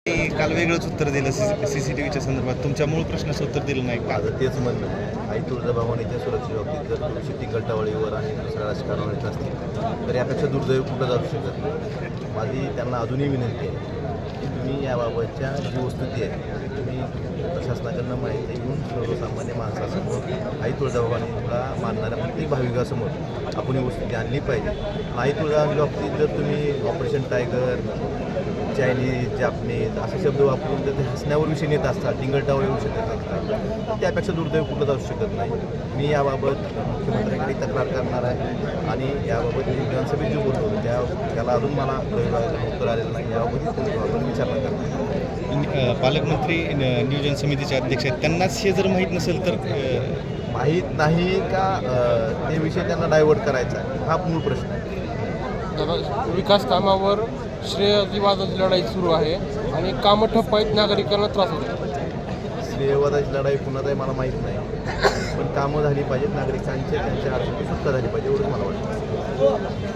काल वेगळंच उत्तर दिलं CCTVच्या संदर्भात. तुमच्या मूळ प्रश्नाचं उत्तर दिलं नाही का? माझं तेच म्हणणं आहे, आई तुळजाभवानीच्या सुरक्षेबाबतीत जर तुळशी टिंगलटावळीवर आणि दुसऱ्या राजकारणात असतील तर यापेक्षा दुर्दैव कुठं जाऊ शकत नाही. माझी त्यांना अजूनही विनंती आहे की तुम्ही याबाबतच्या जी वस्तुस्थिती आहे ती तुम्ही प्रशासनाकडनं माहिती घेऊन सर्वसामान्य माणसासमोर आई तुळजाभवानीला मानणाऱ्या प्रत्येक भाविकासमोर आपण ही वस्तुस्थिती आणली पाहिजे. आई तुळजाभवानी बाबतीत जर तुम्ही ऑपरेशन टायगर, चायनीज, जापनीज असे शब्द वापरून जर ते हसण्यावर विषय नेत असतात, टिंगलटावर विषय नेत असतात, त्यापेक्षा दुर्दैव कुठं जाऊ शकत नाही. मी याबाबत मुख्यमंत्र्यांकडे तक्रार करणार आहे आणि याबाबत मी विधानसभेत जे बोलतो त्याला अजून मला उत्तर आलेलं नाही. याबाबत आपण विचारणा करणार. पालकमंत्री नियोजन समितीचे अध्यक्ष आहेत, त्यांनाच हे जर माहीत नसेल तर माहीत नाही का ते विषय त्यांना डायव्हर्ट करायचा आहे, हा मूळ प्रश्न आहे. विकास कामावर श्रेयवादाची लढाई सुरू आहे आणि कामं ठप्प आहेत, नागरिकांना त्रास होतो. श्रेयवादाची लढाई कुणाचाही मला माहीत नाही, पण कामं झाली पाहिजेत, नागरिकांच्या त्यांच्या अडचणी सुटका झाली पाहिजे एवढंच मला वाटतं.